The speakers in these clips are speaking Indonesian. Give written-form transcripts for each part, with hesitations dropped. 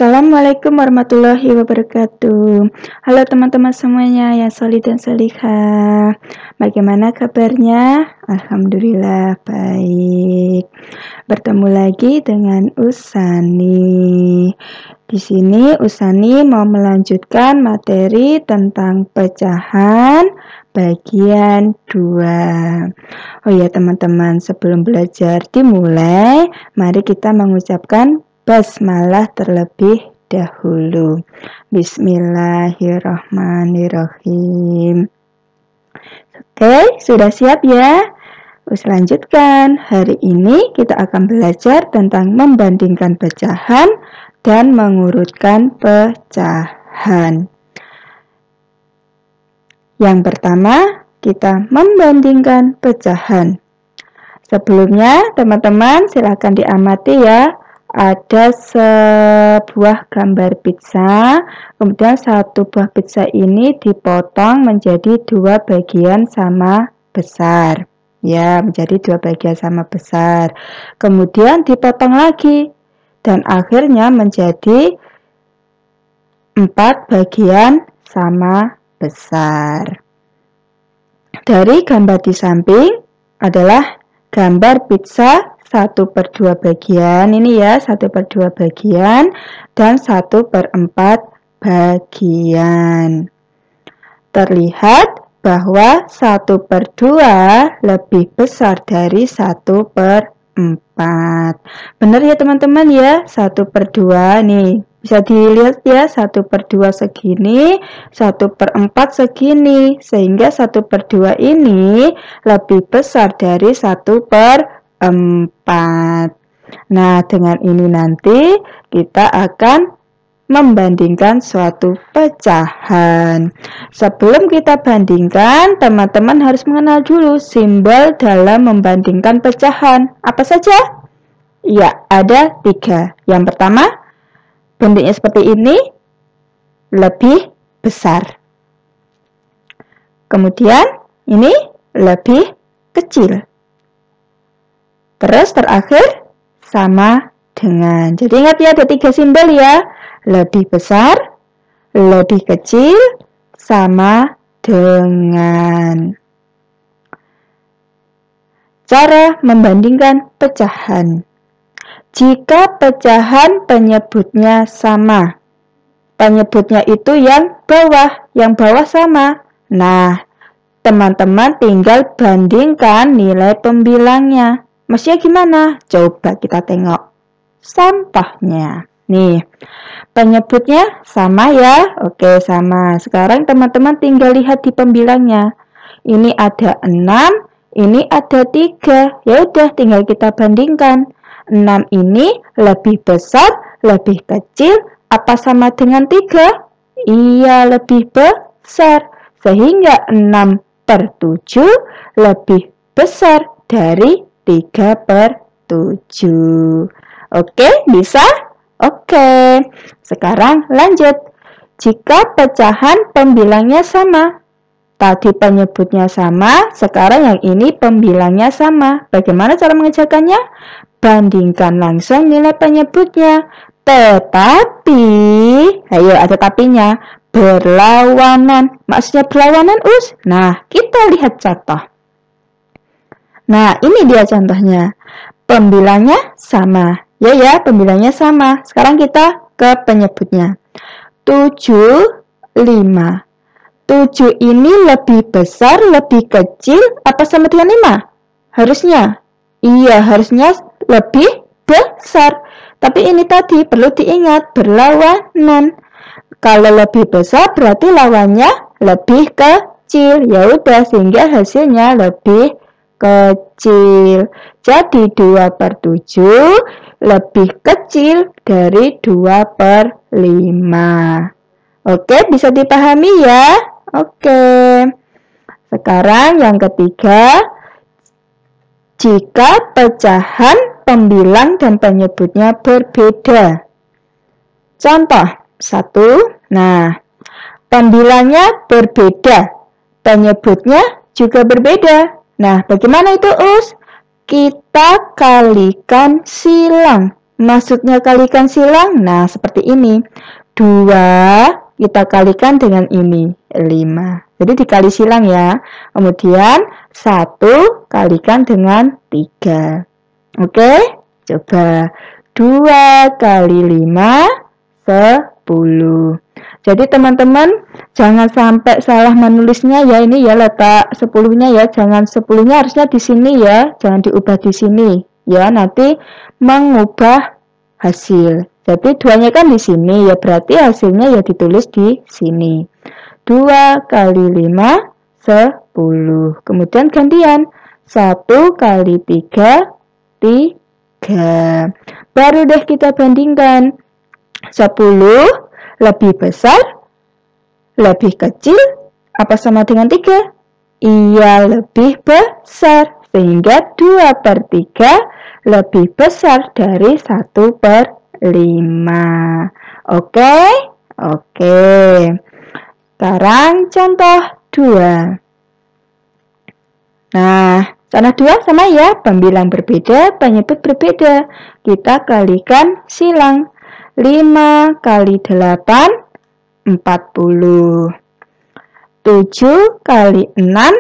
Assalamualaikum warahmatullahi wabarakatuh. Halo teman-teman semuanya yang solih dan solihah. Bagaimana kabarnya? Alhamdulillah baik. Bertemu lagi dengan Usani. Di sini Usani mau melanjutkan materi tentang pecahan bagian 2. Oh ya teman-teman, sebelum belajar dimulai, mari kita mengucapkan basmalah terlebih dahulu. Bismillahirrahmanirrahim. Oke, sudah siap ya? Lanjutkan. Hari ini kita akan belajar tentang membandingkan pecahan dan mengurutkan pecahan. Yang pertama, kita membandingkan pecahan. Sebelumnya, teman-teman silakan diamati ya. Ada sebuah gambar pizza, kemudian satu buah pizza ini dipotong menjadi 2 bagian sama besar. Ya, menjadi 2 bagian sama besar. Kemudian dipotong lagi dan akhirnya menjadi 4 bagian sama besar. Dari gambar di samping adalah gambar pizza 1/2 bagian, ini ya 1/2 bagian dan 1/4 bagian. Terlihat bahwa 1/2 lebih besar dari 1/4. Benar ya teman-teman ya, 1/2 nih. Bisa dilihat ya, 1/2 segini, 1/4 segini. Sehingga 1/2 ini lebih besar dari 1/4. Nah, dengan ini nanti kita akan membandingkan suatu pecahan. Sebelum kita bandingkan, teman-teman harus mengenal dulu simbol dalam membandingkan pecahan. Apa saja? Ya, ada 3. Yang pertama, bentuknya seperti ini, lebih besar. Kemudian, ini lebih kecil. Terus terakhir, sama dengan. Jadi ingat ya, ada 3 simbol ya. Lebih besar, lebih kecil, sama dengan. Cara membandingkan pecahan. Jika pecahan penyebutnya sama, penyebutnya itu yang bawah sama. Nah, teman-teman tinggal bandingkan nilai pembilangnya. Maksudnya gimana? Coba kita tengok sampahnya. Nih, penyebutnya sama ya. Oke, sama. Sekarang teman-teman tinggal lihat di pembilangnya. Ini ada 6, ini ada 3. Ya udah, tinggal kita bandingkan. 6 ini lebih besar, lebih kecil, apa sama dengan 3? Iya, lebih besar. Sehingga 6/7 lebih besar dari 3/7. Oke, bisa? Oke. Sekarang lanjut. Jika pecahan pembilangnya sama. Tadi penyebutnya sama, sekarang yang ini pembilangnya sama. Bagaimana cara mengerjakannya? Bandingkan langsung nilai penyebutnya. Tetapi, ayo ada tapinya, berlawanan. Maksudnya berlawanan, Us? Nah, kita lihat contoh. Nah, ini dia contohnya. Pembilangnya sama. Ya, pembilangnya sama. Sekarang kita ke penyebutnya. 7, 5. 7 ini lebih besar, lebih kecil, apa sama dengan 5? Harusnya. Iya, harusnya lebih besar. Tapi ini tadi perlu diingat, berlawanan. Kalau lebih besar berarti lawannya lebih kecil. Ya udah, sehingga hasilnya lebih kecil. Jadi 2/7 lebih kecil dari 2/5. Oke, bisa dipahami ya? Oke. Sekarang yang ketiga, jika pecahan pembilang dan penyebutnya berbeda. Contoh 1. Nah, pembilangnya berbeda, penyebutnya juga berbeda. Nah, bagaimana itu, Us? Kita kalikan silang. Maksudnya kalikan silang? Nah, seperti ini. 2 kita kalikan dengan ini, 5. Jadi dikali silang ya. Kemudian 1 kalikan dengan 3. Oke, coba 2 kali 5, 10. Jadi teman-teman jangan sampai salah menulisnya ya, ini ya letak 10-nya ya, jangan 10-nya harusnya di sini ya, jangan diubah di sini ya, nanti mengubah hasil. Jadi 2-nya kan di sini ya, berarti hasilnya ya ditulis di sini. 2 kali 5, 10. Kemudian gantian 1 kali 3, 3. Baru deh kita bandingkan. 10 lebih besar, lebih kecil, apa sama dengan 3? Iya, lebih besar. Sehingga 2/3 lebih besar dari 1/5. Oke? Oke. Sekarang contoh 2. Nah, contoh 2 sama ya, pembilang berbeda, penyebut berbeda. Kita kalikan silang. 5 kali 8, 40. 7 kali 6,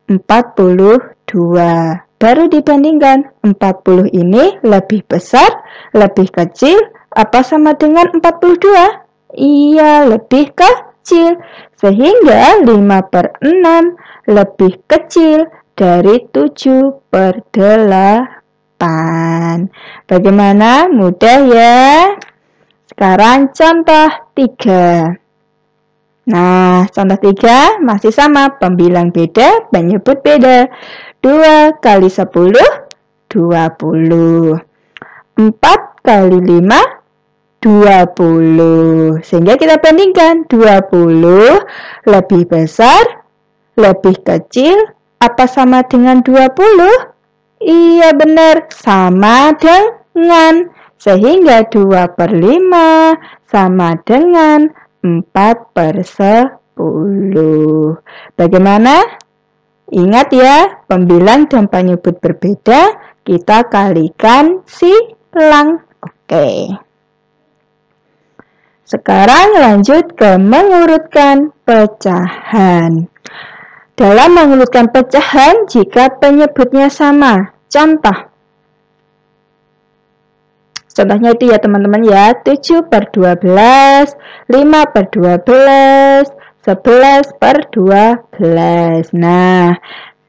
42. Baru dibandingkan, 40 ini lebih besar, lebih kecil, apa sama dengan 42? Iya, lebih kecil. Sehingga 5/6 lebih kecil dari 7/8. Bagaimana? Mudah ya? Sekarang contoh 3. Nah, contoh 3 masih sama, pembilang beda, penyebut beda. 2 kali 10, 20. 4 kali 5, 20. Sehingga kita bandingkan, 20 lebih besar, lebih kecil, apa sama dengan 20? Iya benar, sama dengan. Sehingga 2/5 sama dengan 4/10. Bagaimana? Ingat ya, pembilang dan penyebut berbeda, kita kalikan silang. Oke. Sekarang lanjut ke mengurutkan pecahan. Dalam mengurutkan pecahan, jika penyebutnya sama. Contohnya itu ya teman-teman ya, 7/12, 5/12, 11/12. Nah,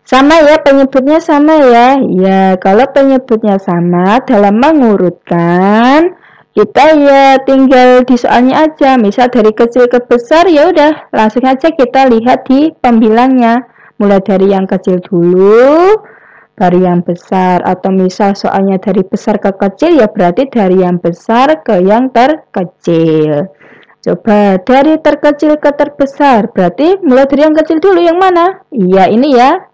sama ya, penyebutnya sama ya. Ya, kalau penyebutnya sama, dalam mengurutkan, kita ya tinggal di soalnya aja. Misal dari kecil ke besar, ya udah langsung aja kita lihat di pembilangnya. Mulai dari yang kecil dulu, dari yang besar, atau misal soalnya dari besar ke kecil, ya berarti dari yang besar ke yang terkecil. Coba dari terkecil ke terbesar, berarti mulai dari yang kecil dulu, yang mana? Iya, ini ya.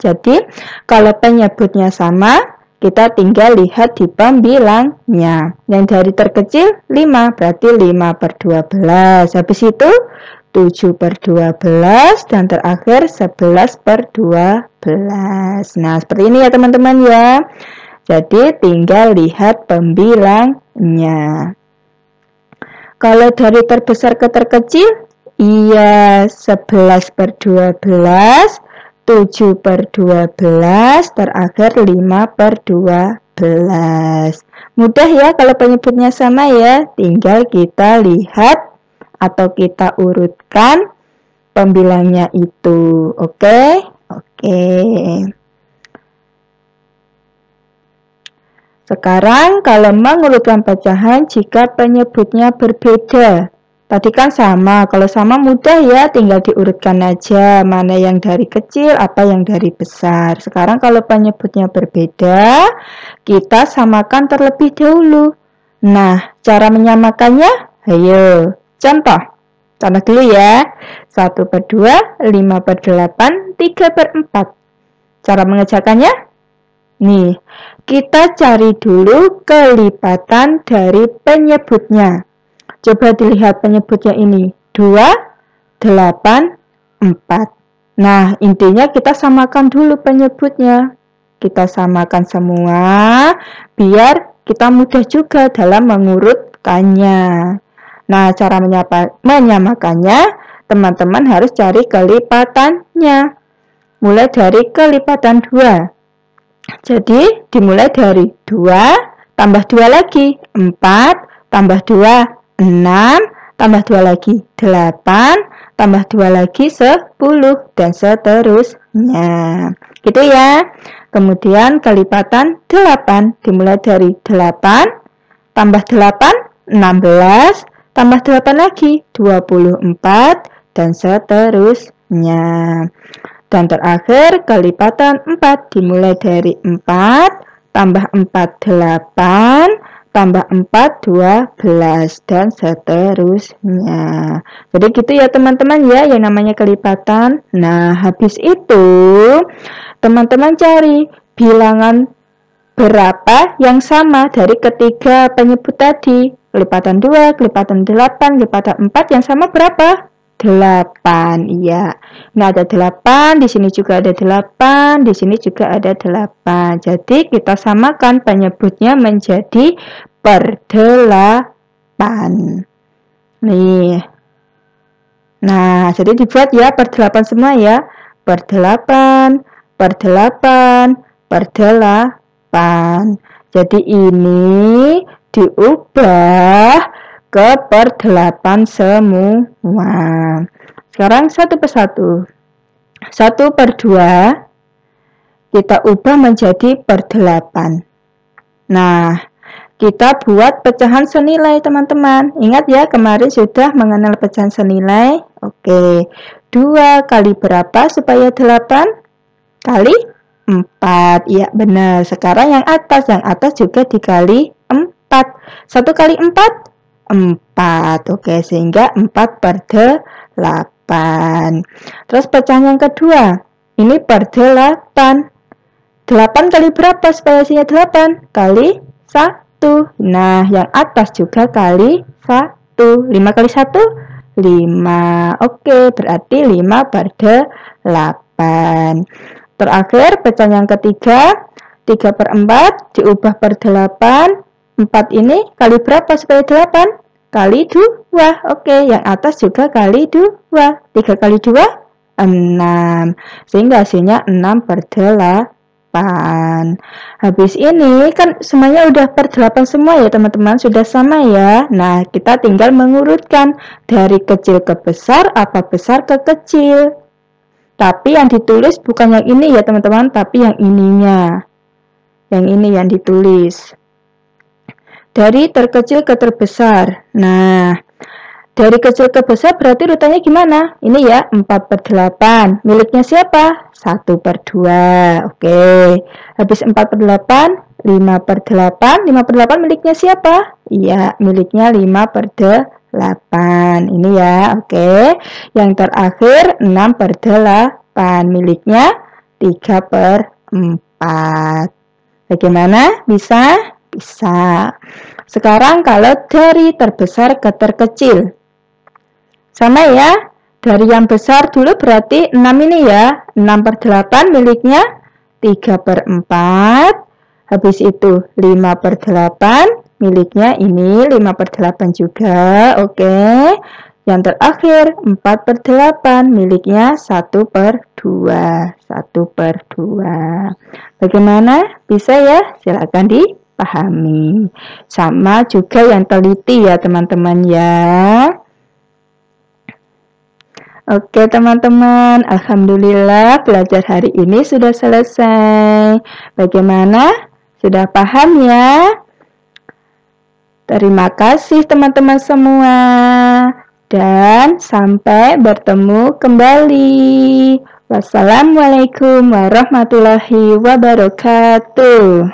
Jadi kalau penyebutnya sama, kita tinggal lihat di pembilangnya. Yang dari terkecil 5, berarti 5/12. Habis itu 7/12, dan terakhir 11/12. Nah, seperti ini ya teman-teman ya. Jadi tinggal lihat pembilangnya. Kalau dari terbesar ke terkecil, iya 11/12, 7/12, terakhir 5/12. Mudah ya kalau penyebutnya sama ya, tinggal kita lihat atau kita urutkan pembilangnya itu. Oke? Sekarang kalau mengurutkan pecahan jika penyebutnya berbeda. Tadi kan sama, kalau sama mudah ya, tinggal diurutkan aja mana yang dari kecil, apa yang dari besar. Sekarang kalau penyebutnya berbeda, kita samakan terlebih dahulu. Nah, cara menyamakannya, ayo. Contoh dulu ya. 1/2, 5/8, 3/4. Cara mengerjakannya? Nih, kita cari dulu kelipatan dari penyebutnya. Coba dilihat penyebutnya ini. 2, 8, 4. Nah, intinya kita samakan dulu penyebutnya. Kita samakan semua biar kita mudah juga dalam mengurutkannya. Nah, cara menyamakannya, teman-teman harus cari kelipatannya. Mulai dari kelipatan 2. Jadi, dimulai dari 2, tambah 2 lagi, 4, tambah 2, 6, tambah 2 lagi, 8, tambah 2 lagi, 10, dan seterusnya. Gitu ya. Kemudian kelipatan 8, dimulai dari 8, tambah 8, 16, tambah 8 lagi, 24, dan seterusnya. Dan terakhir kelipatan 4, dimulai dari 4, tambah 4, 8, tambah 4, 12, dan seterusnya. Jadi gitu ya teman-teman ya, yang namanya kelipatan. Nah, habis itu teman-teman cari bilangan berapa yang sama dari ketiga penyebut tadi. Kelipatan 2, kelipatan 8, kelipatan 4 yang sama berapa? 8, iya. Nah, ada 8, di sini juga ada 8, di sini juga ada 8. Jadi, kita samakan penyebutnya menjadi per 8. Nih. Nah, jadi dibuat ya per 8 semua ya. Per 8, per 8, per 8. Jadi ini diubah ke per 8 semua. Sekarang satu persatu. 1 per 2 kita ubah menjadi per 8. Nah, kita buat pecahan senilai teman-teman. Ingat ya, kemarin sudah mengenal pecahan senilai. Oke, 2 kali berapa supaya 8? Kali 4. Iya benar. Sekarang yang atas juga dikali 4. 1 kali 4? 4. Oke, sehingga 4 per 8. Terus pecahan yang kedua, ini per 8. 8 kali berapa supaya hasilnya 8? Kali 1. Nah, yang atas juga kali 1. 5 kali 1? 5. Oke, berarti 5 per 8. Terakhir, pecahan yang ketiga, 3 per 4 diubah per 8. 4 ini kali berapa supaya 8? Kali 2. Oke, yang atas juga kali 2. 3 kali 2? 6. Sehingga hasilnya 6 per 8. Habis ini kan semuanya udah per 8 semua ya teman-teman. Sudah sama ya. Nah, kita tinggal mengurutkan dari kecil ke besar, apa besar ke kecil. Tapi yang ditulis bukan yang ini ya teman-teman, tapi yang ininya. Yang ini yang ditulis. Dari terkecil ke terbesar. Nah, dari kecil ke besar berarti urutannya gimana? Ini ya, 4 per 8. Miliknya siapa? 1 per 2. Oke. Habis 4 per 8, 5 per 8. 5 per 8 miliknya siapa? Iya, miliknya 5 per 8. Ini ya, oke. Yang terakhir, 6 per 8. Miliknya 3 per 4. Bagaimana? Bisa? Bisa. Sekarang kalau dari terbesar ke terkecil. Sama ya. Dari yang besar dulu berarti 6 ini ya. 6 per 8 miliknya 3 per 4. Habis itu 5 per 8 miliknya ini 5 per 8 juga. Oke. Yang terakhir 4 per 8 miliknya 1 per 2. 1 per 2. Bagaimana? Bisa ya? Silakan dipahami. Sama juga yang teliti ya teman-teman ya. Oke teman-teman, alhamdulillah belajar hari ini sudah selesai. Bagaimana? Sudah paham ya? Terima kasih teman-teman semua. Dan sampai bertemu kembali. Wassalamualaikum warahmatullahi wabarakatuh.